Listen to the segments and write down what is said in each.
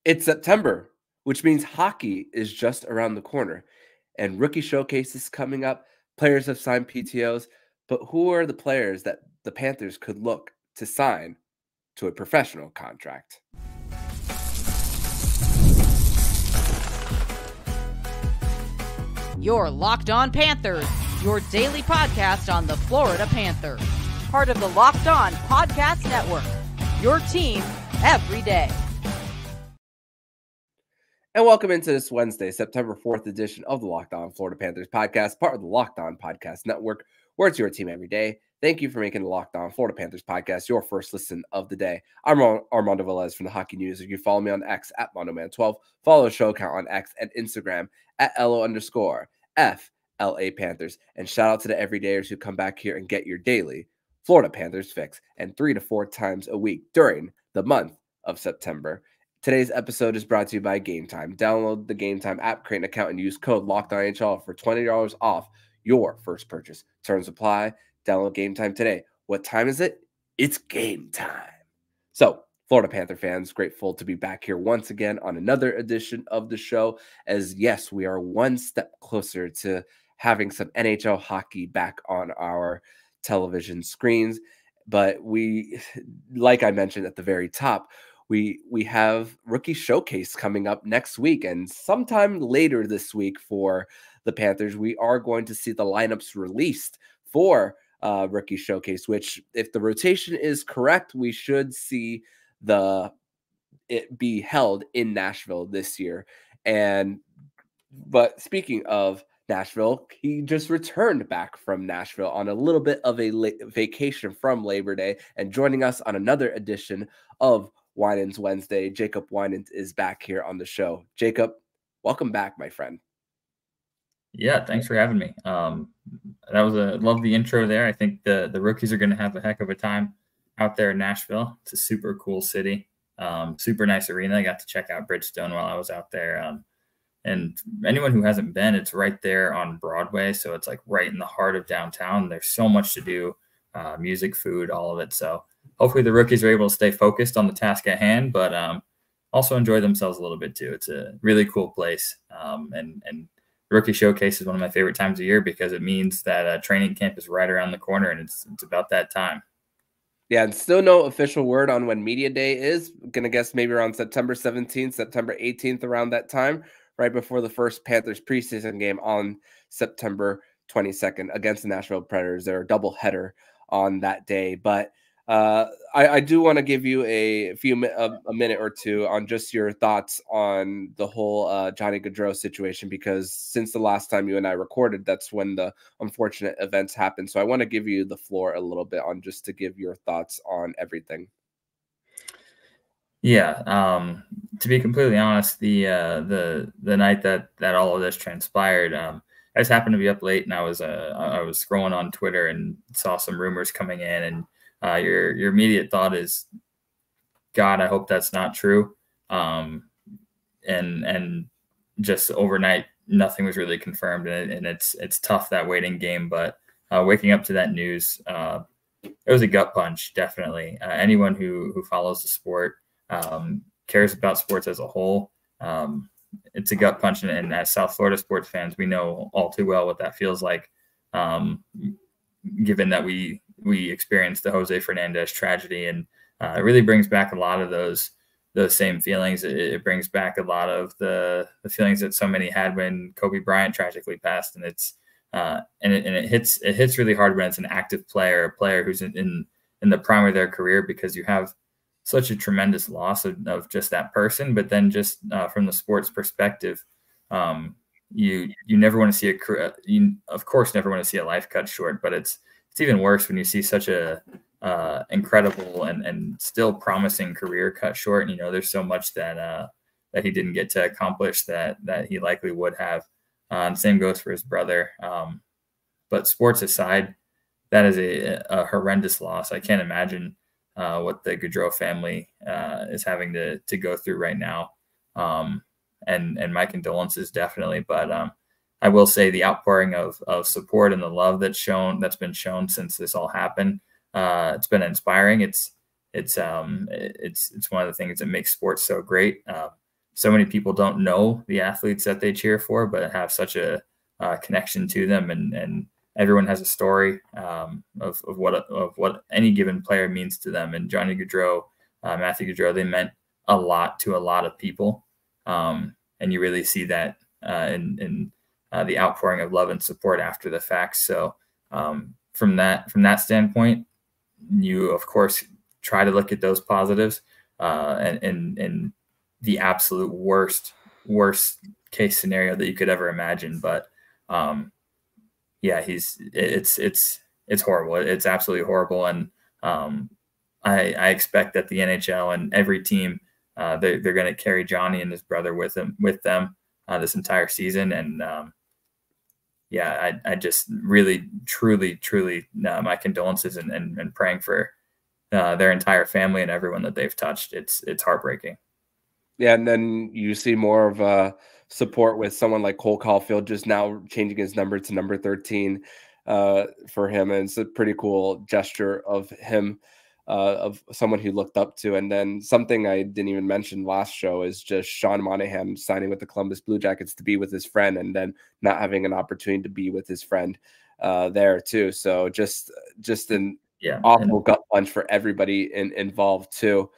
It's September, which means hockey is just around the corner, and rookie showcases coming up. Players have signed PTOs, but who are the players that the Panthers could look to sign to a professional contract? You're Locked On Panthers, your daily podcast on the Florida Panthers. Part of the Locked On Podcast Network, your team every day. And welcome into this Wednesday, September 4th edition of the Locked On Florida Panthers podcast, part of the Locked On Podcast Network, where it's your team every day. Thank you for making the Locked On Florida Panthers podcast your first listen of the day. I'm Armando Velez from the Hockey News. You can follow me on X at MondoMan12. Follow the show account on X and Instagram at LO_FLA Panthers. And shout out to the everydayers who come back here and get your daily Florida Panthers fix, and 3 to 4 times a week during the month of September. Today's episode is brought to you by Game Time. Download the Game Time app, create an account, and use code LOCKEDONNHL for $20 off your first purchase. Terms apply. Download Game Time today. What time is it? It's game time. So, Florida Panther fans, grateful to be back here once again on another edition of the show. As yes, we are one step closer to having some NHL hockey back on our television screens. But we, like I mentioned at the very top, we have Rookie Showcase coming up next week, and sometime later this week for the Panthers, we are going to see the lineups released for Rookie Showcase, which, if the rotation is correct, we should see it be held in Nashville this year. But speaking of Nashville, he just returned back from Nashville on a little bit of a vacation from Labor Day, and joining us on another edition of Winans Wednesday, Jacob Winans is back here on the show. Jacob, welcome back, my friend. Yeah, thanks for having me. That was love the intro there. I think the rookies are going to have a heck of a time out there in Nashville. It's a super cool city, super nice arena. I got to check out Bridgestone while I was out there. And anyone who hasn't been, it's right there on Broadway, so it's like right in the heart of downtown. There's so much to do, music, food, all of it. So hopefully the rookies are able to stay focused on the task at hand, but also enjoy themselves a little bit too. It's a really cool place. And Rookie Showcase is one of my favorite times of year because it means that training camp is right around the corner, and it's about that time. Yeah, and still no official word on when Media Day is. I'm going to guess maybe around September 17th, September 18th, around that time, right before the first Panthers preseason game on September 22nd against the Nashville Predators. They're a doubleheader on that day. But I do want to give you a minute or two on just your thoughts on the whole Johnny Gaudreau situation, because since the last time you and I recorded, that's when the unfortunate events happened. So I want to give you the floor a little bit on just to give your thoughts on everything. Yeah, to be completely honest, the night that all of this transpired, I just happened to be up late, and I was scrolling on Twitter and saw some rumors coming in, and your immediate thought is, God, I hope that's not true. And just overnight, nothing was really confirmed, and it's tough, that waiting game. But waking up to that news, it was a gut punch, definitely. Anyone who follows the sport, cares about sports as a whole, it's a gut punch, and as South Florida sports fans, we know all too well what that feels like, given that we experienced the Jose Fernandez tragedy, and it really brings back a lot of those same feelings. It brings back a lot of the feelings that so many had when Kobe Bryant tragically passed, and it hits really hard when it's an active player, a player who's in the prime of their career, because you have such a tremendous loss of just that person. But then just from the sports perspective, you never want to see you of course never want to see a life cut short, but it's even worse when you see such a incredible and still promising career cut short. And, there's so much that he didn't get to accomplish that he likely would have. And same goes for his brother. But sports aside, that is a horrendous loss. I can't imagine what the Gaudreau family is having to go through right now. And my condolences, definitely. But I will say the outpouring of support and the love that's been shown since this all happened, it's been inspiring. It's one of the things that makes sports so great. so many people don't know the athletes that they cheer for, but have such a connection to them, and everyone has a story of what any given player means to them. And Johnny Gaudreau, Matthew Gaudreau, they meant a lot to a lot of people, and you really see that in the outpouring of love and support after the fact. So from that standpoint, you of course try to look at those positives, and the absolute worst case scenario that you could ever imagine. But yeah, it's horrible. It's absolutely horrible. And I expect that the NHL and every team, they're going to carry Johnny and his brother with them this entire season. And yeah, I just really, truly, my condolences and praying for their entire family and everyone that they've touched. It's heartbreaking. Yeah, and then you see more of support with someone like Cole Caulfield just now changing his number to number 13 for him. And it's a pretty cool gesture of him, of someone he looked up to. And then something I didn't even mention last show is just Sean Monahan signing with the Columbus Blue Jackets to be with his friend, and then not having an opportunity to be with his friend there too. So just an awful gut punch for everybody involved too.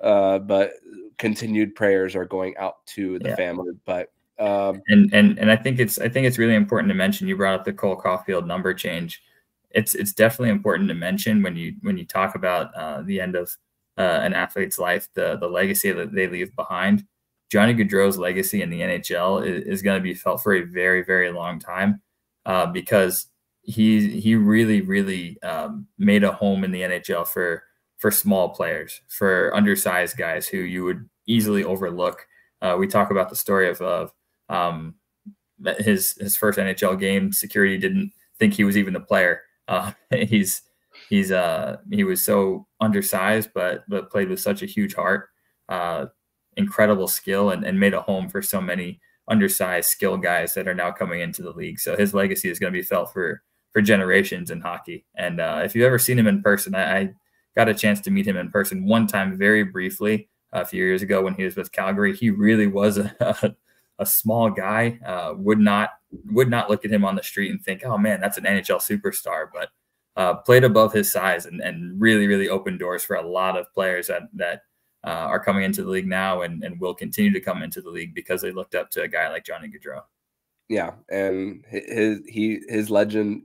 But continued prayers are going out to the family. But and I think it's really important to mention, you brought up the Cole Caulfield number change. It's definitely important to mention when you talk about the end of an athlete's life, the legacy that they leave behind. Johnny Gaudreau's legacy in the NHL is going to be felt for a very, very long time, because he really made a home in the NHL for small players, for undersized guys who you would easily overlook. We talk about the story of his first NHL game. Security didn't think he was even a player. He was so undersized, but played with such a huge heart, incredible skill, and made a home for so many undersized skill guys that are now coming into the league. So his legacy is going to be felt for generations in hockey. And if you've ever seen him in person, I got a chance to meet him in person one time very briefly a few years ago when he was with Calgary. He really was a small guy. Would not look at him on the street and think, oh man, that's an NHL superstar, but played above his size and really opened doors for a lot of players that are coming into the league now and will continue to come into the league because they looked up to a guy like Johnny Gaudreau. Yeah, and his legend,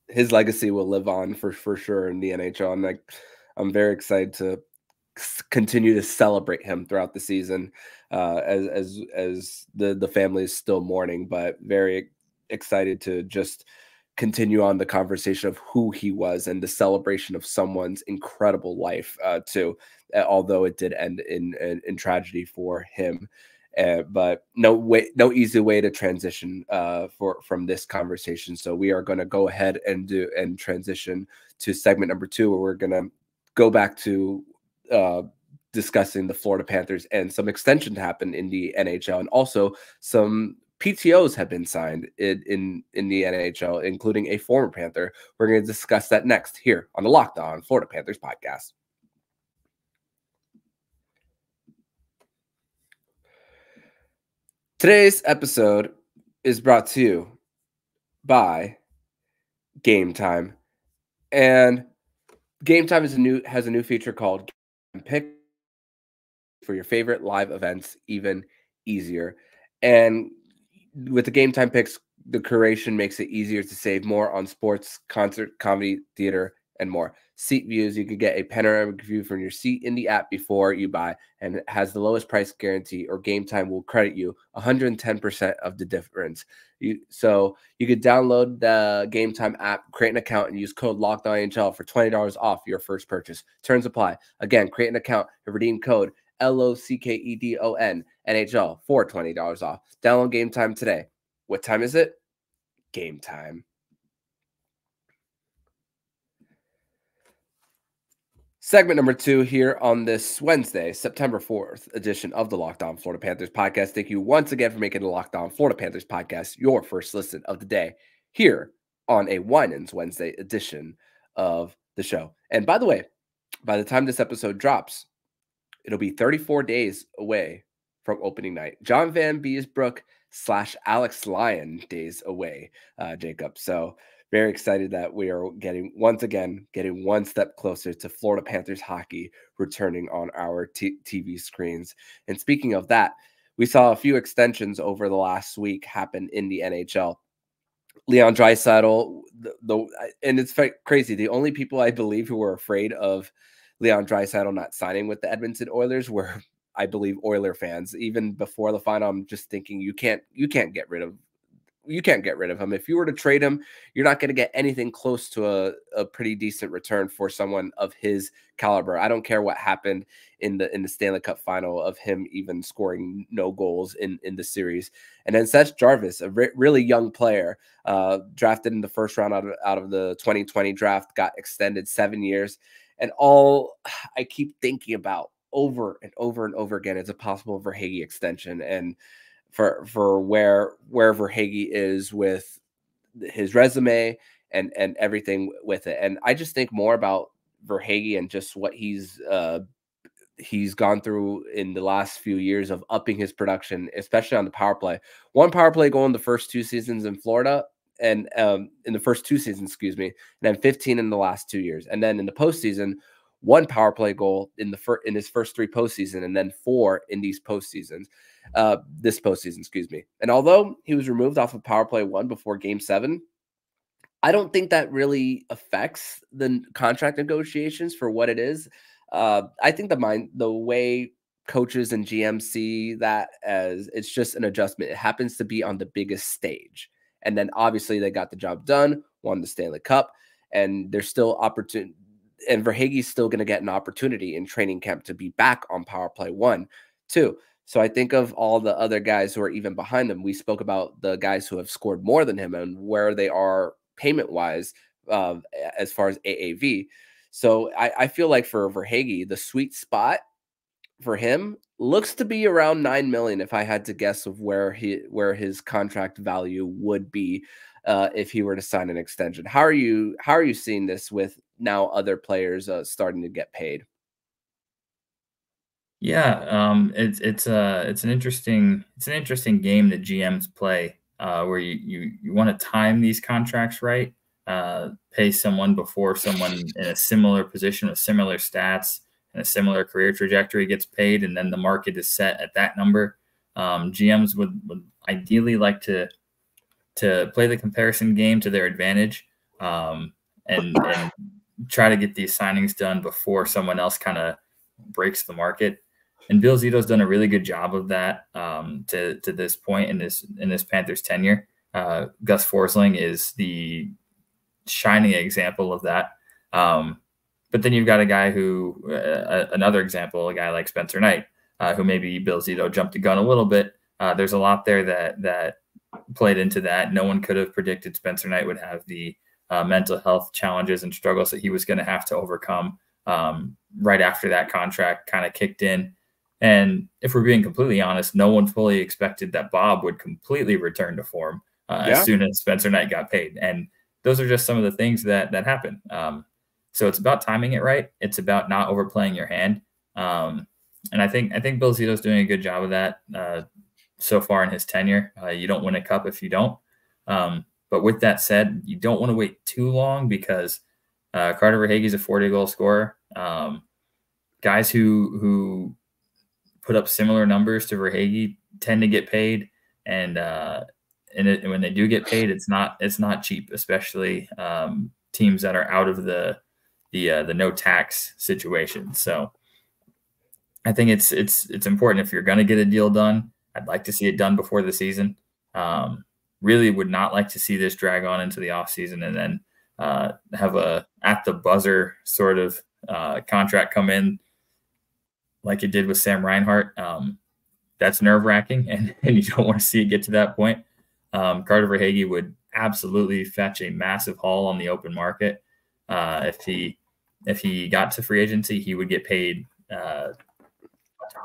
his legacy will live on for sure in the NHL, and I'm very excited to continue to celebrate him throughout the season, as the family is still mourning, but very excited to just continue on the conversation of who he was and the celebration of someone's incredible life too, although it did end in tragedy for him. But no easy way to transition from this conversation. So we are going to go ahead and transition to segment number 2, where we're going to go back to discussing the Florida Panthers and some extension happened in the NHL, and also some PTOs have been signed in the NHL, including a former Panther. We're going to discuss that next here on the Locked On Florida Panthers podcast. Today's episode is brought to you by Game Time, and Game Time has a new feature called Pick for your favorite live events even easier. And with the Game Time picks, the curation makes it easier to save more on sports, concert, comedy, theater, and more. Seat views, you could get a panoramic view from your seat in the app before you buy, and it has the lowest price guarantee, or Game Time will credit you 110% of the difference. So you could download the Game Time app, create an account, and use code LOCKEDONNHL for $20 off your first purchase. Terms apply. Again, create an account and redeem code LOCKEDON NHL for $20 off. Download Game Time today. What time is it? Game time. Segment number 2 here on this Wednesday, September 4th edition of the Locked On Florida Panthers podcast. Thank you once again for making the Locked On Florida Panthers podcast your first listen of the day here on a Winans Wednesday edition of the show. And by the way, by the time this episode drops, it'll be 34 days away from opening night. John Van Beesbrook / Alex Lyon days away, Jacob. So very excited that we are getting one step closer to Florida Panthers hockey returning on our TV screens. And speaking of that, we saw a few extensions over the last week happen in the NHL. Leon Draisaitl, and it's crazy. The only people I believe who were afraid of Leon Draisaitl not signing with the Edmonton Oilers were, I believe, Oiler fans. Even before the final, I'm just thinking you can't get rid of him. If you were to trade him, you're not going to get anything close to a pretty decent return for someone of his caliber. I don't care what happened in the Stanley Cup final of him even scoring no goals in the series. And then Seth Jarvis, a really young player, drafted in the first round out of the 2020 draft, got extended 7 years. And all I keep thinking about over and over and over again is a possible Verhaeghe extension. And for where Verhaeghe is with his resume and everything with it. And I just think more about Verhaeghe and just what he's gone through in the last few years of upping his production, especially on the power play. 1 power play goal in the first 2 seasons in Florida, and in the first 2 seasons, and then 15 in the last 2 years. And then in the postseason, 1 power play goal in his first 3 postseason, and then 4 in these postseasons. This postseason, And although he was removed off of power play 1 before Game 7, I don't think that really affects the contract negotiations for what it is. I think the way coaches and GMs see that as it's just an adjustment. It happens to be on the biggest stage. And then obviously they got the job done, won the Stanley Cup, and there's still opportunity. And Verhaeghe's still going to get an opportunity in training camp to be back on power play 1, too. So I think of all the other guys who are even behind him. We spoke about the guys who have scored more than him and where they are payment-wise as far as AAV. So I feel like for Verhaeghe, the sweet spot for him looks to be around $9 million if I had to guess of where his contract value would be if he were to sign an extension. How are you seeing this with now other players starting to get paid? Yeah, it's an interesting game that GMs play where you want to time these contracts right, pay someone before someone in a similar position with similar stats and a similar career trajectory gets paid, and then the market is set at that number. GMs would ideally like to play the comparison game to their advantage and try to get these signings done before someone else kind of breaks the market. And Bill Zito's done a really good job of that to this point in this Panthers tenure. Gus Forsling is the shining example of that. But then you've got a guy who, another example, a guy like Spencer Knight, who maybe Bill Zito jumped the gun a little bit. There's a lot there that played into that. No one could have predicted Spencer Knight would have the mental health challenges and struggles that he was going to have to overcome right after that contract kind of kicked in. And if we're being completely honest, no one fully expected that Bob would completely return to form as soon as Spencer Knight got paid. And those are just some of the things that happen. So it's about timing it right. It's about not overplaying your hand. And I think Bill Zito's doing a good job of that so far in his tenure. You don't win a cup if you don't. But with that said, you don't want to wait too long because Carter Verhaeghe is a 40-goal scorer. Guys who put up similar numbers to Verhaeghe tend to get paid, and when they do get paid, it's not cheap, especially teams that are out of the no tax situation. So I think it's important if you're going to get a deal done. I'd like to see it done before the season. Really would not like to see this drag on into the offseason and then have a at the buzzer sort of contract come in like it did with Sam Reinhart. That's nerve-wracking, and you don't want to see it get to that point. Carter Verhaeghe would absolutely fetch a massive haul on the open market. If he got to free agency, he would get paid a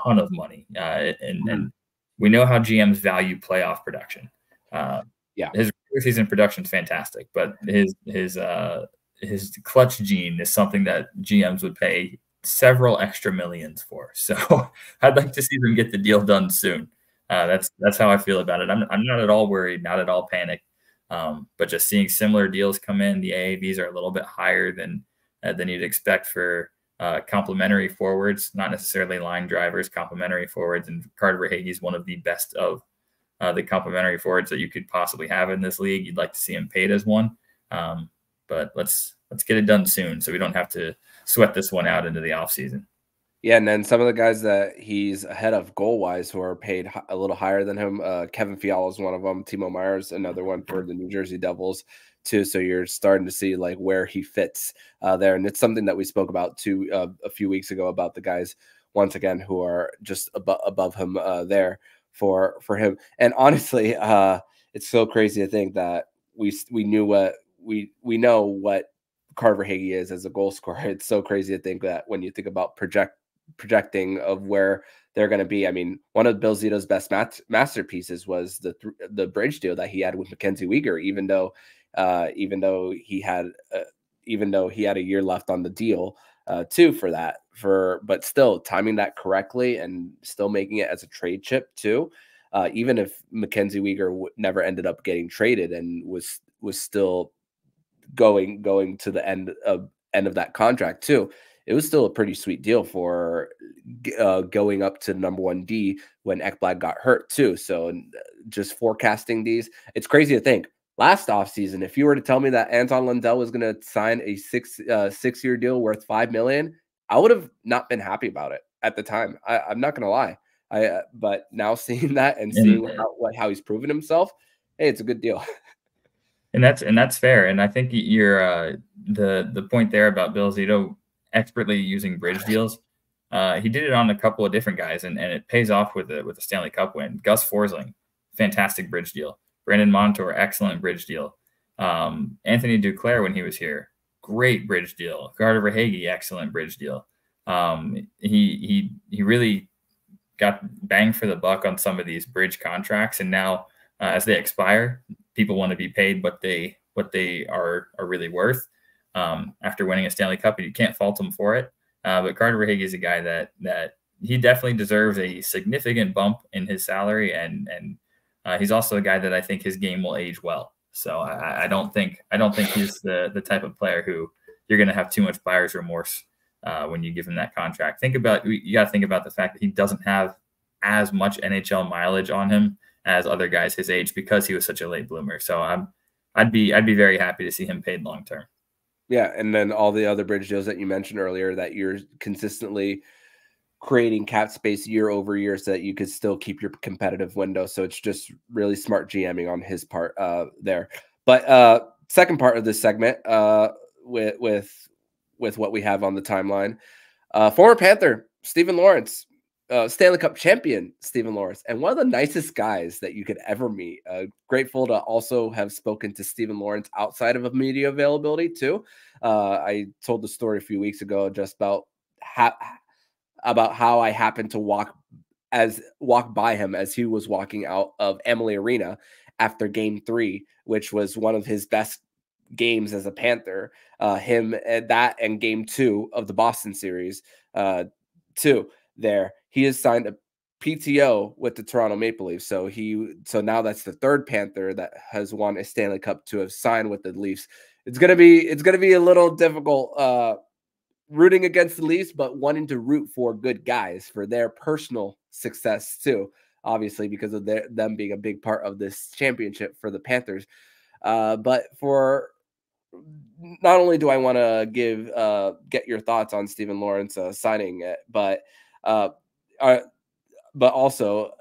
ton of money. And we know how GMs value playoff production. His regular season production is fantastic, but his clutch gene is something that GMs would pay several extra millions for. So I'd like to see them get the deal done soon. That's how I feel about it. I'm not at all worried, not at all panicked. But just seeing similar deals come in, the AAVs are a little bit higher than you'd expect for complementary forwards, not necessarily line drivers, complementary forwards. And Carter Verhaeghe is one of the best of the complementary forwards that you could possibly have in this league. You'd like to see him paid as one. But let's get it done soon so we don't have to sweat this one out into the offseason. Yeah, and then some of the guys that he's ahead of goal-wise who are paid a little higher than him, Kevin Fiala is one of them. Timo Meyer's another one for the New Jersey Devils too. So you're starting to see like where he fits there, and it's something that we spoke about too a few weeks ago about the guys once again who are just above him there for him. And honestly, it's so crazy to think that we knew what we know what Carter Verhaeghe is as a goal scorer. It's so crazy to think that when you think about projecting of where they're going to be. I mean, one of Bill Zito's best masterpieces was the bridge deal that he had with Mackenzie Weegar, even though he had a year left on the deal too for that, but still timing that correctly and still making it as a trade chip too. Even if Mackenzie Weegar never ended up getting traded and was still going to the end of that contract too, it was still a pretty sweet deal for going up to number 1D when Ekblad got hurt too. So just forecasting these, it's crazy to think last offseason, if you were to tell me that Anton Lundell was going to sign a six-year deal worth $5 million, I would have not been happy about it at the time. I'm not going to lie. But now seeing that and seeing how he's proven himself, hey, it's a good deal. And that's fair. And I think you're the point there about Bill Zito expertly using bridge deals. He did it on a couple of different guys, and it pays off with the Stanley Cup win. Gus Forsling, fantastic bridge deal. Brandon Montour, excellent bridge deal. Anthony Duclair when he was here, great bridge deal. Carter Verhaeghe, excellent bridge deal. He really got bang for the buck on some of these bridge contracts, and now as they expire, people want to be paid what they are really worth after winning a Stanley Cup, and you can't fault him for it. But Carter Verhaeghe is a guy that he definitely deserves a significant bump in his salary, and he's also a guy that I think his game will age well. So I don't think he's the type of player who you're going to have too much buyer's remorse when you give him that contract. You got to think about the fact that he doesn't have as much NHL mileage on him as other guys his age because he was such a late bloomer. So I'd be very happy to see him paid long term. Yeah, and then all the other bridge deals that you mentioned earlier that you're consistently creating cap space year over year so that you could still keep your competitive window. So it's just really smart GMing on his part there. But second part of this segment with what we have on the timeline, former Panther Steven Lorentz, Stanley Cup champion Steven Lorentz, and one of the nicest guys that you could ever meet. Grateful to also have spoken to Steven Lorentz outside of media availability too. I told the story a few weeks ago just about how I happened to walk by him as he was walking out of Amalie Arena after Game 3, which was one of his best games as a Panther. Him and Game 2 of the Boston series too. There, he has signed a PTO with the Toronto Maple Leafs. So now that's the third Panther that has won a Stanley Cup to have signed with the Leafs. It's gonna be a little difficult rooting against the Leafs, but wanting to root for good guys for their personal success too, obviously because of them being a big part of this championship for the Panthers. But for not only do I want to get your thoughts on Steven Lorentz signing it, but also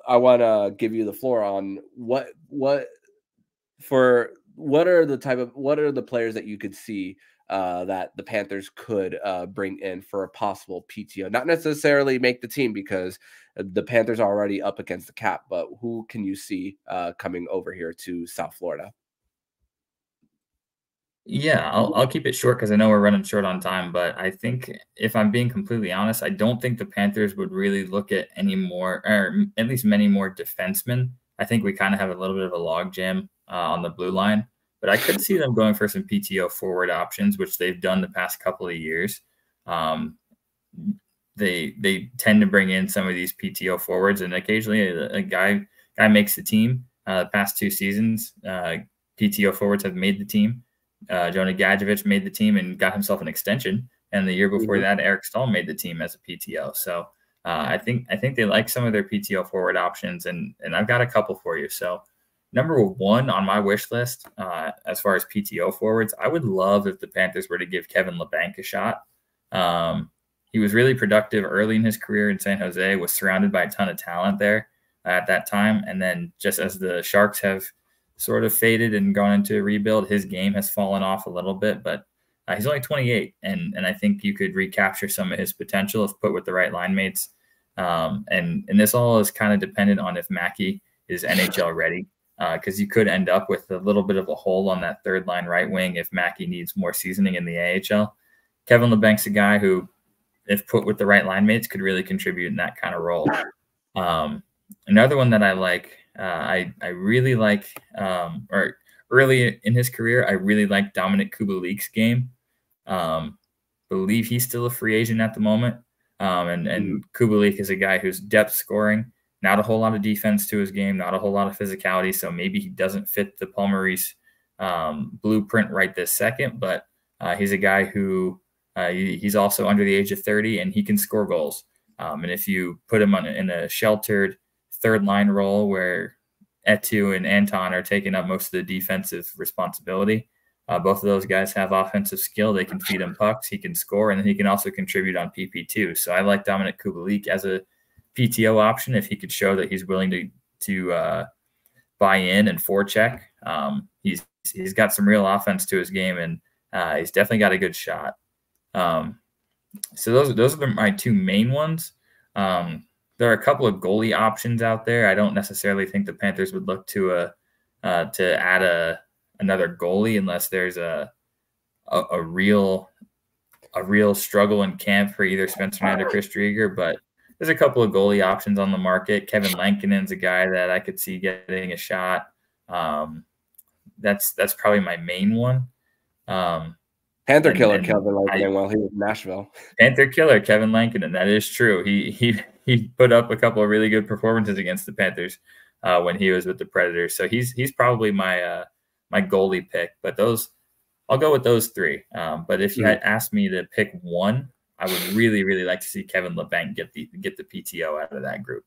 I want to give you the floor on what are the players that you could see that the Panthers could bring in for a possible PTO, not necessarily make the team because the Panthers are already up against the cap, but who can you see coming over here to South Florida? Yeah, I'll keep it short because I know we're running short on time, but I think if I'm being completely honest, I don't think the Panthers would really look at any more, or at least many more defensemen. I think we kind of have a little bit of a logjam on the blue line, but I could see them going for some PTO forward options, which they've done the past couple of years. they tend to bring in some of these PTO forwards, and occasionally a guy makes the team. The past 2 seasons, PTO forwards have made the team. Johnny Gaudreau made the team and got himself an extension, and the year before that, Eric Stahl made the team as a PTO. So I think they like some of their PTO forward options, and I've got a couple for you. So number 1 on my wish list, as far as PTO forwards, I would love if the Panthers were to give Kevin Labanc a shot. He was really productive early in his career in San Jose, was surrounded by a ton of talent there at that time. And then just as the Sharks have sort of faded and gone into a rebuild, his game has fallen off a little bit, but he's only 28. And I think you could recapture some of his potential if put with the right line mates. And this all is kind of dependent on if Mackey is NHL ready, because you could end up with a little bit of a hole on that third line right wing if Mackey needs more seasoning in the AHL. Kevin Labanc's a guy who, if put with the right line mates, could really contribute in that kind of role. Another one that I like, I really like, or early in his career, I really like Dominic Kubalik's game. Believe he's still a free agent at the moment. And Kubalik is a guy who's depth scoring, not a whole lot of defense to his game, not a whole lot of physicality. So maybe he doesn't fit the Paul Maurice blueprint right this second, but he's a guy who he's also under the age of 30 and he can score goals. And if you put him in a sheltered third line role where Etu and Anton are taking up most of the defensive responsibility, both of those guys have offensive skill. They can feed him pucks. He can score, and then he can also contribute on PP2. So I like Dominic Kubalik as a PTO option if he could show that he's willing to buy in and forecheck. He's got some real offense to his game, and he's definitely got a good shot. So those are my 2 main ones. There are a couple of goalie options out there. I don't necessarily think the Panthers would look to add another goalie unless there's a real struggle in camp for either Spencer Knight or Chris Drieger. But there's a couple of goalie options on the market. Kevin Lankinen's a guy that I could see getting a shot. That's probably my main one. Panther killer Kevin Lankinen while he was in Nashville. Panther killer Kevin Lankinen. That is true. He put up a couple of really good performances against the Panthers when he was with the Predators. So he's probably my goalie pick. But I'll go with those 3. But if you had asked me to pick one, I would really, really like to see Kevin Labanc get the PTO out of that group.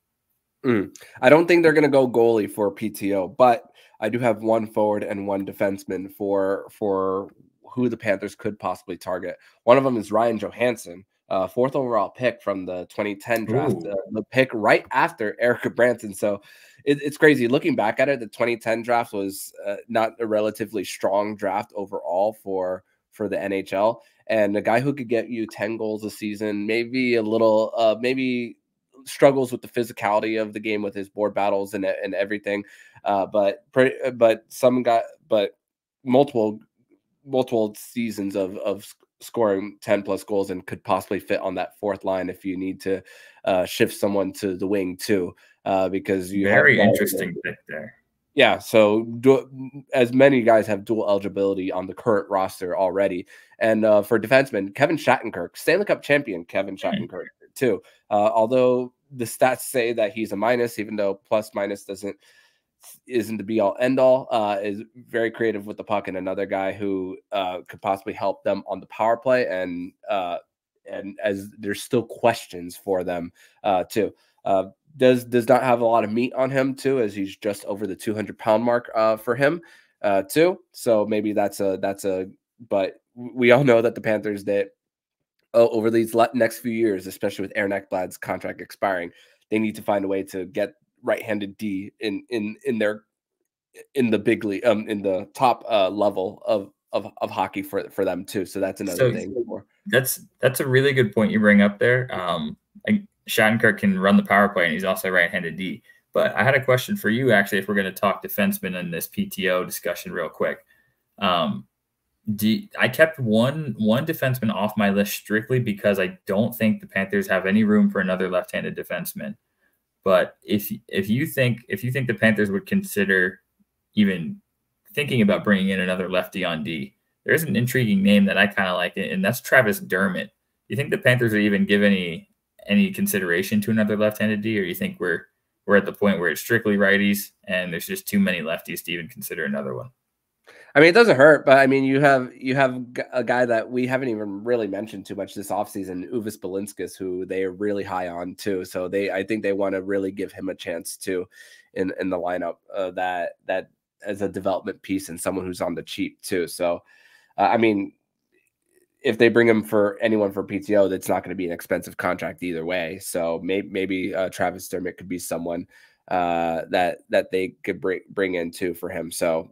I don't think they're going to go goalie for PTO, but I do have 1 forward and 1 defenseman for who the Panthers could possibly target. One of them is Ryan Johansson, 4th overall pick from the 2010 draft, the pick right after Erica Branson. So it's crazy. Looking back at it, the 2010 draft was not a relatively strong draft overall for the NHL. And a guy who could get you 10 goals a season, maybe a little, maybe struggles with the physicality of the game with his board battles and everything. But multiple seasons of scoring 10 plus goals and could possibly fit on that 4th line if you need to shift someone to the wing too, because you very interesting pick there. Yeah, so as many guys have dual eligibility on the current roster already. And for defensemen, Kevin Shattenkirk, Stanley Cup champion Kevin Shattenkirk too. Although the stats say that he's a minus, even though plus minus isn't the be all end all, is very creative with the puck, and another guy who could possibly help them on the power play. And as there's still questions for them too. Does not have a lot of meat on him too, as he's just over the 200-pound mark for him too. So maybe that's a. But we all know that the Panthers over these next few years, especially with Aaron Ekblad's contract expiring, they need to find a way to get right-handed D in the big league, in the top level of hockey for them too. So that's another thing. That's a really good point you bring up there. Shattenkirk can run the power play, and he's also right-handed D. But I had a question for you, actually, if we're going to talk defensemen in this PTO discussion real quick. I kept one defenseman off my list strictly because I don't think the Panthers have any room for another left-handed defenseman. But if you think the Panthers would consider even thinking about bringing in another lefty on D, there's an intriguing name that I kind of like, and that's Travis Dermott. you think the Panthers would even give any consideration to another left-handed D, or you think we're at the point where it's strictly righties and there's just too many lefties to even consider another one? I mean, it doesn't hurt, but I mean, you have a guy that we haven't even really mentioned too much this offseason, Uvis Balinskis, who they are really high on too. So I think they want to really give him a chance too in the lineup, that as a development piece and someone who's on the cheap too. So, I mean, if they bring him for anyone for PTO, that's not going to be an expensive contract either way. So maybe Travis Dermott could be someone that they could bring in too for him. So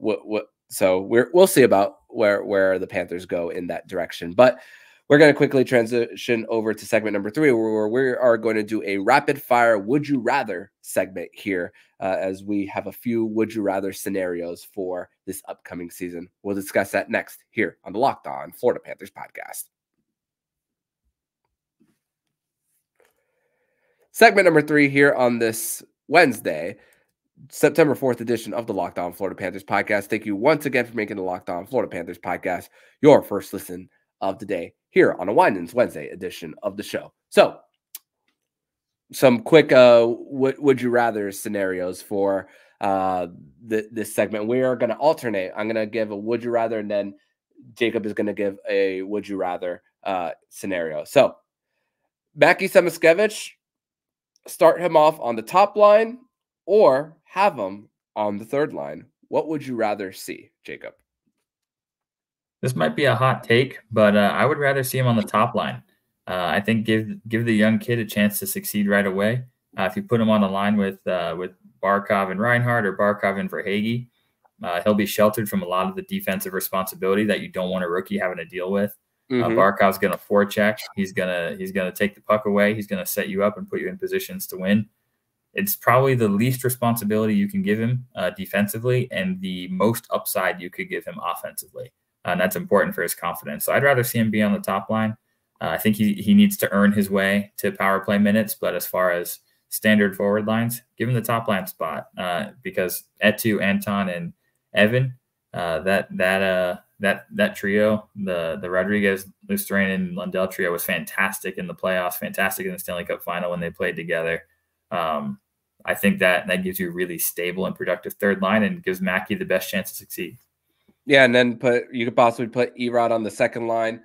So we'll see about where the Panthers go in that direction. But we're going to quickly transition over to segment number 3, where we are going to do a rapid fire would you rather segment here, as we have a few would you rather scenarios for this upcoming season. We'll discuss that next here on the Locked On Florida Panthers podcast. Segment number 3 here on this Wednesday, September 4th edition of the Locked On Florida Panthers podcast. Thank you once again for making the Locked On Florida Panthers podcast your first listen of the day here on a Winans Wednesday edition of the show. So, some quick would you rather scenarios for this segment. We are going to alternate. I'm going to give a would you rather, and then Jacob is going to give a would you rather scenario. So, Mackie Samoskevich, start him off on the top line or have him on the third line. What would you rather see, Jacob? This might be a hot take, but I would rather see him on the top line. I think give the young kid a chance to succeed right away. If you put him on the line with Barkov and Reinhart, or Barkov and Verhaeghe, he'll be sheltered from a lot of the defensive responsibility that you don't want a rookie having to deal with. Barkov's going to forecheck. He's gonna take the puck away. He's going to set you up and put you in positions to win. It's probably the least responsibility you can give him defensively, and the most upside you could give him offensively. And that's important for his confidence. So I'd rather see him be on the top line. I think he needs to earn his way to power play minutes, but as far as standard forward lines, give him the top line spot, because Etu, Anton, and Evan, that trio, the Rodriguez, Lustrain, and Lundell trio was fantastic in the playoffs, fantastic in the Stanley Cup final when they played together. I think that gives you a really stable and productive third line and gives Mackie the best chance to succeed. Yeah, and then you could possibly put Erod on the second line,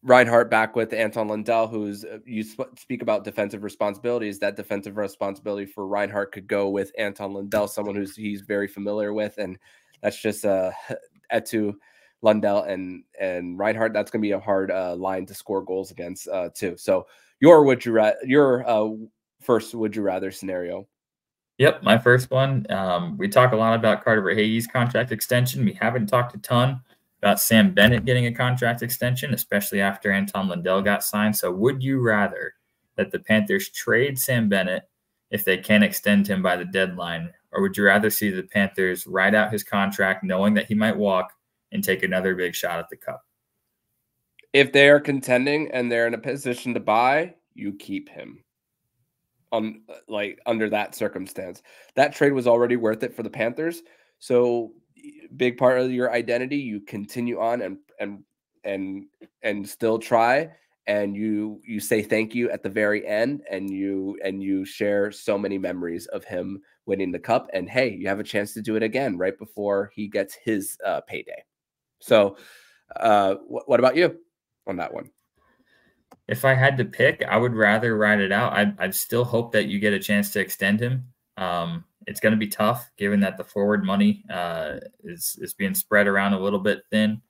Reinhart back with Anton Lundell, who's you speak about defensive responsibilities. That defensive responsibility for Reinhart could go with Anton Lundell, someone he's very familiar with, and that's just Etu, Lundell, and Reinhart. That's going to be a hard line to score goals against too. So your first would you rather scenario? Yep, my first one. We talk a lot about Carter Verhaeghe's contract extension. We haven't talked a ton about Sam Bennett getting a contract extension, especially after Anton Lundell got signed. So would you rather that the Panthers trade Sam Bennett if they can extend him by the deadline, or would you rather see the Panthers ride out his contract knowing that he might walk and take another big shot at the cup? If they are contending and they're in a position to buy, you keep him. Under that circumstance, that trade was already worth it for the Panthers. So big part of your identity, you continue on and still try, and you say thank you at the very end, and you share so many memories of him winning the cup, and hey, you have a chance to do it again right before he gets his payday. So what about you on that one? If I had to pick, I would rather ride it out. I'd still hope that you get a chance to extend him. It's going to be tough given that the forward money is being spread around a little bit thin.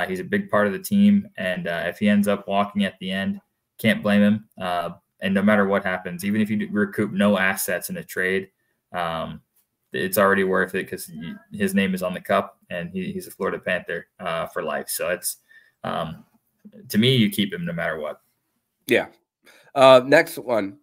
He's a big part of the team, and if he ends up walking at the end, can't blame him. And no matter what happens, even if you recoup no assets in a trade, it's already worth it because his name is on the cup, and he's a Florida Panther for life. So it's to me, you keep him no matter what. Yeah. Next one.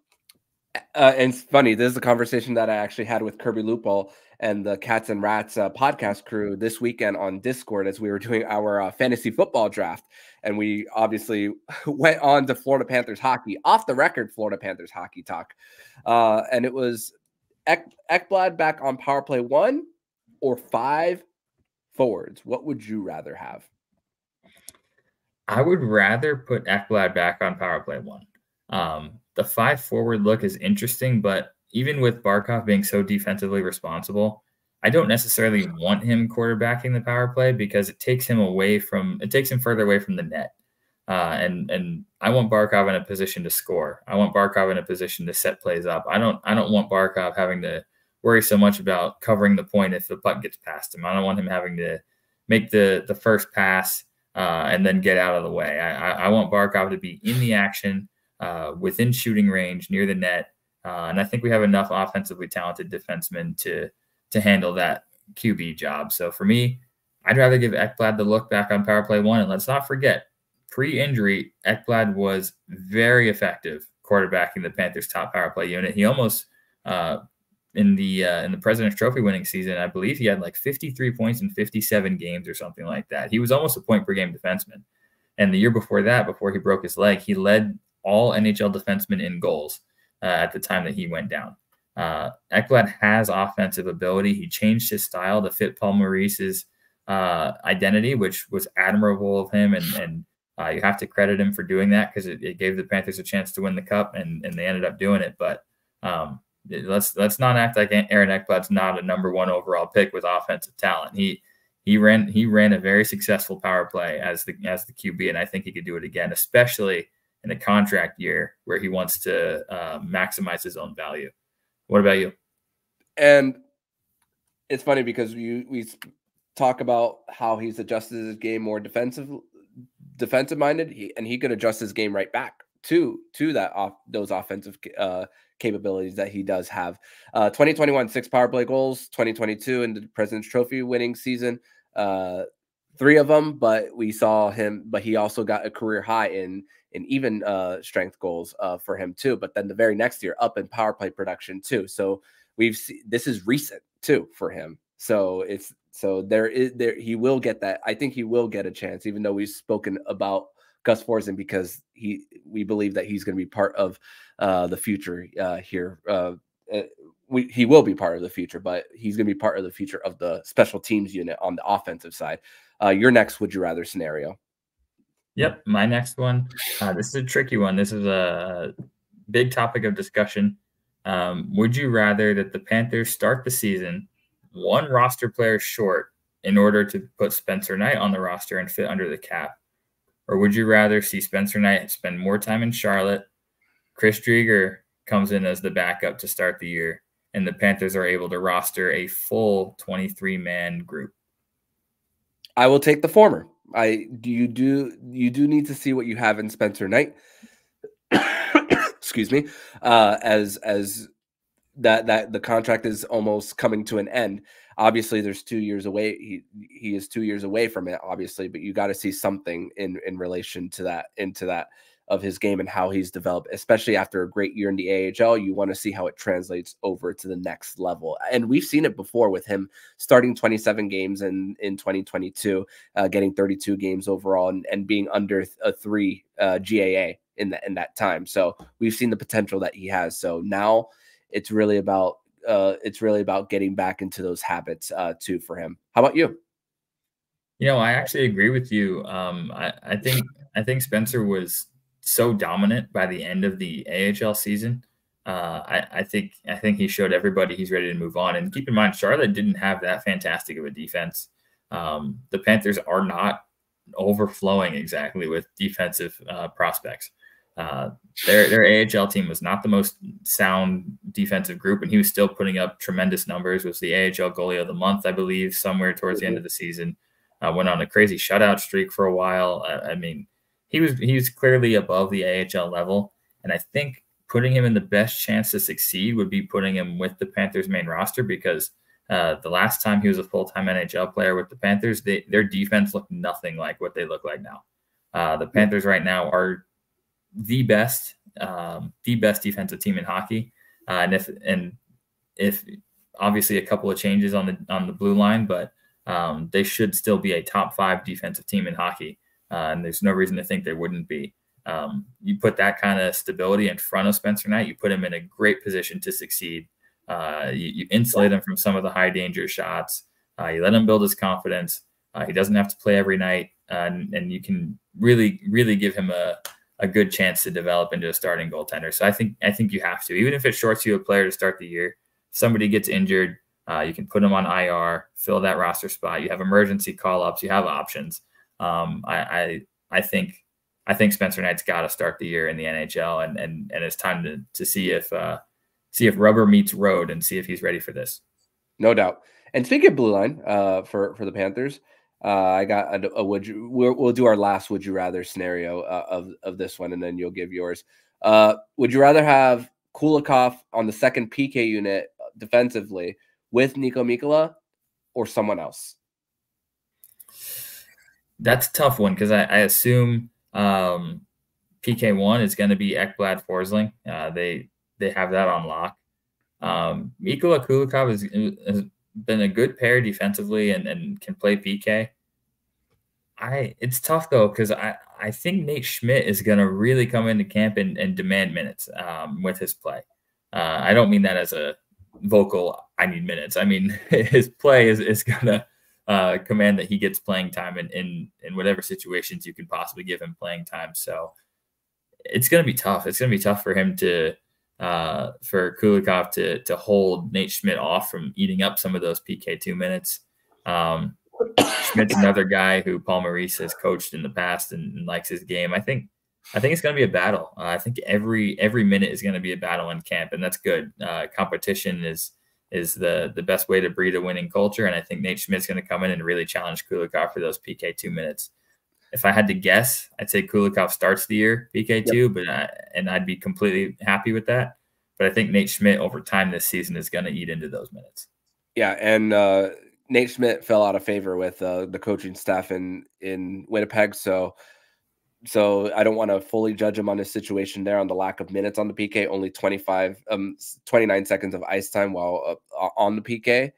And it's funny, this is a conversation that I actually had with Kirby Lupol and the Cats and Rats podcast crew this weekend on Discord as we were doing our fantasy football draft. And we obviously went on to Florida Panthers hockey, off the record Florida Panthers hockey talk. And it was Ekblad back on power play 1 or 5 forwards. What would you rather have? I would rather put Ekblad back on power play 1. The 5 forward look is interesting, but even with Barkov being so defensively responsible, I don't necessarily want him quarterbacking the power play because it takes him further away from the net. And I want Barkov in a position to score. I want Barkov in a position to set plays up. I don't want Barkov having to worry so much about covering the point if the puck gets past him. I don't want him having to make the first pass and then get out of the way. I want Barkov to be in the action, within shooting range, near the net. And I think we have enough offensively talented defensemen to handle that QB job. So for me, I'd rather give Ekblad the look back on power play 1. And let's not forget, pre-injury, Ekblad was very effective quarterbacking the Panthers' top power play unit. He almost in the President's Trophy winning season, I believe he had like 53 points in 57 games or something like that. He was almost a point per game defenseman. And the year before that, before he broke his leg, he led all NHL defensemen in goals at the time that he went down. Ekblad has offensive ability. He changed his style to fit Paul Maurice's identity, which was admirable of him. And you have to credit him for doing that because it gave the Panthers a chance to win the cup, and they ended up doing it. But let's not act like Aaron Ekblad's not a number 1 overall pick with offensive talent. He ran a very successful power play as the QB, and I think he could do it again, especially in a contract year where he wants to maximize his own value. What about you? And it's funny because we talk about how he's adjusted his game more defensive minded, and he could adjust his game right back to those offensive capabilities that he does have. 2021, 6 power play goals. 2022 in the President's Trophy winning season, 3 of them. But we saw him. But he also got a career high in even strength goals for him too. But then the very next year, up in power play production too. So we've seen this is recent too for him. So he will get that. I think he will get a chance, even though we've spoken about Gus Forsen because we believe that he's going to be part of the future here. He will be part of the future, but he's going to be part of the future of the special teams unit on the offensive side. Your next would you rather scenario? Yep, my next one. This is a tricky one. This is a big topic of discussion. Would you rather that the Panthers start the season 1 roster player short in order to put Spencer Knight on the roster and fit under the cap? Or would you rather see Spencer Knight spend more time in Charlotte, Chris Drieger comes in as the backup to start the year, and the Panthers are able to roster a full 23-man group? I will take the former. You do need to see what you have in Spencer Knight. Excuse me. As that the contract is almost coming to an end. Obviously, there's 2 years away. He is 2 years away from it, obviously, but you got to see something in relation to that of his game and how he's developed, especially after a great year in the AHL. You want to see how it translates over to the next level. And we've seen it before with him starting 27 games in 2022, getting 32 games overall and being under a 3 GAA in that time. So we've seen the potential that he has. So now it's really about getting back into those habits too for him. How about you? I actually agree with you. I think Spencer was so dominant by the end of the AHL season. I think he showed everybody he's ready to move on. And keep in mind, Charlotte didn't have that fantastic of a defense. The Panthers are not overflowing exactly with defensive prospects. Their AHL team was not the most sound defensive group, and he was still putting up tremendous numbers. Was the AHL goalie of the month, I believe, somewhere towards the end of the season. Went on a crazy shutout streak for a while. I mean, he was clearly above the AHL level, and I think putting him in the best chance to succeed would be putting him with the Panthers main roster, because the last time he was a full-time NHL player with the Panthers, their defense looked nothing like what they look like now. The Panthers right now are the best defensive team in hockey, and if obviously a couple of changes on the blue line, but they should still be a top 5 defensive team in hockey, and there's no reason to think they wouldn't be. You put that kind of stability in front of Spencer Knight, you put him in a great position to succeed. You insulate him from some of the high danger shots. You let him build his confidence. He doesn't have to play every night. and you can really give him a good chance to develop into a starting goaltender. So I think you have to, even if it shorts you a player to start the year. Somebody gets injured, you can put them on IR, fill that roster spot. You have emergency call-ups, you have options. I think Spencer Knight's got to start the year in the NHL, and it's time to see if rubber meets road and see if he's ready for this. No doubt. And speaking of blue line, for the Panthers, I got we'll do our last would you rather scenario of this one, and then you'll give yours. Would you rather have Kulikov on the second PK unit defensively with Niko Mikkola or someone else? That's a tough one because I assume PK1 is going to be Ekblad Forsling. They have that on lock. Mikkola Kulikov has been a good pair defensively and can play PK. It's tough though because I think Nate Schmidt is going to really come into camp and demand minutes with his play. I don't mean that as a vocal I need minutes. I mean his play is going to command that he gets playing time in whatever situations you can possibly give him playing time. So it's going to be tough. It's going to be tough for him for Kulikov to hold Nate Schmidt off from eating up some of those PK2 minutes. Schmidt's another guy who Paul Maurice has coached in the past and likes his game. I think it's going to be a battle. I think every minute is going to be a battle in camp, and that's good. Competition is the best way to breed a winning culture, and I think Nate Schmidt's going to come in and really challenge Kulikov for those PK2 minutes. If I had to guess, I'd say Kulikov starts the year PK2, but I'd be completely happy with that. But I think Nate Schmidt over time this season is going to eat into those minutes. Yeah, and Nate Schmidt fell out of favor with the coaching staff in Winnipeg, so I don't want to fully judge him on his situation there on the lack of minutes on the PK. Only 29 seconds of ice time while on the PK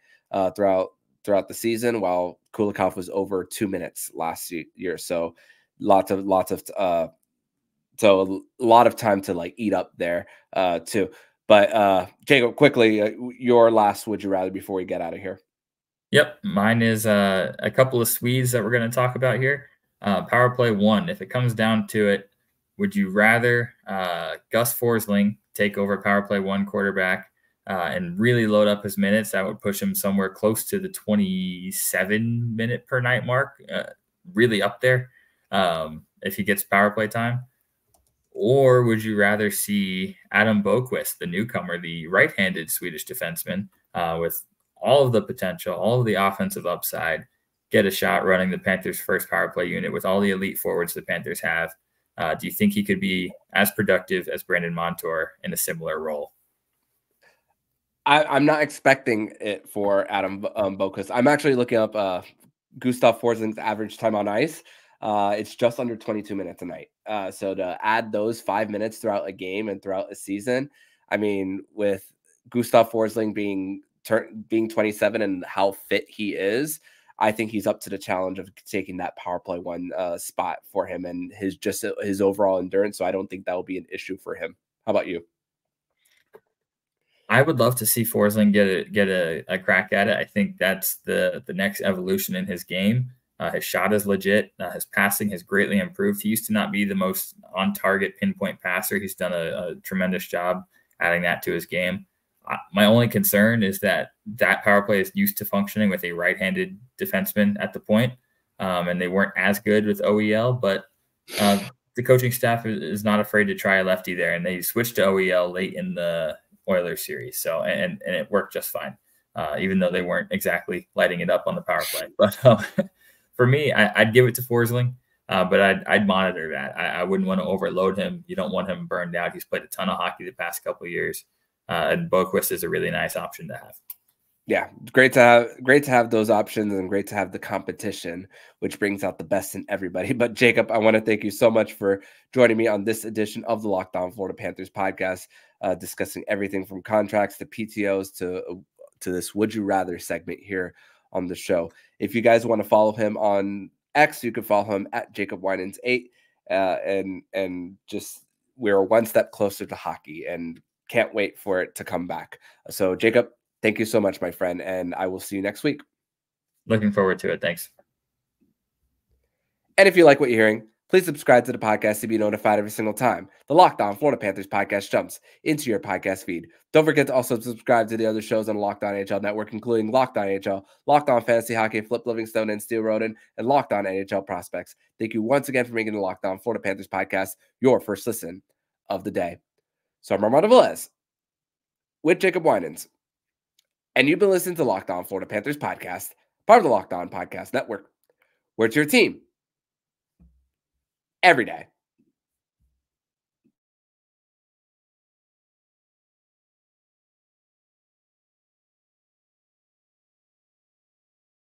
throughout the season, while Kulikov was over 2 minutes last year. So so a lot of time to like eat up there too. But Jacob, quickly, your last would you rather before we get out of here? Yep, mine is a couple of Swedes that we're going to talk about here. Power play 1. If it comes down to it, would you rather Gus Forsling take over power play 1 quarterback and really load up his minutes? That would push him somewhere close to the 27 minute per night mark, really up there if he gets power play time. Or would you rather see Adam Boqvist, the newcomer, the right-handed Swedish defenseman, with all of the potential, all of the offensive upside, get a shot running the Panthers' first power play unit with all the elite forwards the Panthers have? Do you think he could be as productive as Brandon Montour in a similar role? I'm not expecting it for Adam Boqvist. I'm actually looking up Gustav Forsling's average time on ice. It's just under 22 minutes a night. So to add those 5 minutes throughout a game and throughout a season, I mean, with Gustav Forsling being 27 and how fit he is, I think he's up to the challenge of taking that power play 1 spot for him and his overall endurance. So I don't think that will be an issue for him. How about you? I would love to see Forsling get a crack at it. I think that's the next evolution in his game. His shot is legit. His passing has greatly improved. He used to not be the most on-target pinpoint passer. He's done a tremendous job adding that to his game. My only concern is that power play is used to functioning with a right-handed defenseman at the point, and they weren't as good with OEL, but the coaching staff is not afraid to try a lefty there, and they switched to OEL late in the Oilers series, so and it worked just fine, even though they weren't exactly lighting it up on the power play. But for me, I'd give it to Forsling, but I'd monitor that. I wouldn't want to overload him. You don't want him burned out. He's played a ton of hockey the past couple of years. And Boqvist is a really nice option to have. Yeah, great to have those options and great to have the competition, which brings out the best in everybody. But Jacob, I want to thank you so much for joining me on this edition of the Locked On Florida Panthers podcast, discussing everything from contracts to PTOs to this Would You Rather segment here on the show. If you guys want to follow him on X, you can follow him at Jacob Winans 8, and just we're one step closer to hockey and can't wait for it to come back. So Jacob, thank you so much, my friend, and I will see you next week. Looking forward to it. Thanks. And if you like what you're hearing, please subscribe to the podcast to be notified every single time the Locked On Florida Panthers podcast jumps into your podcast feed. Don't forget to also subscribe to the other shows on the Locked On NHL network, including Locked On NHL, Locked On Fantasy Hockey, Flip Livingstone and Steel Roden, and Locked On NHL Prospects. Thank you once again for making the Locked On Florida Panthers podcast your first listen of the day. So I'm Armando Velez with Jacob Winans, and you've been listening to Locked On Florida Panthers podcast, part of the Locked On Podcast Network, where it's your team every day.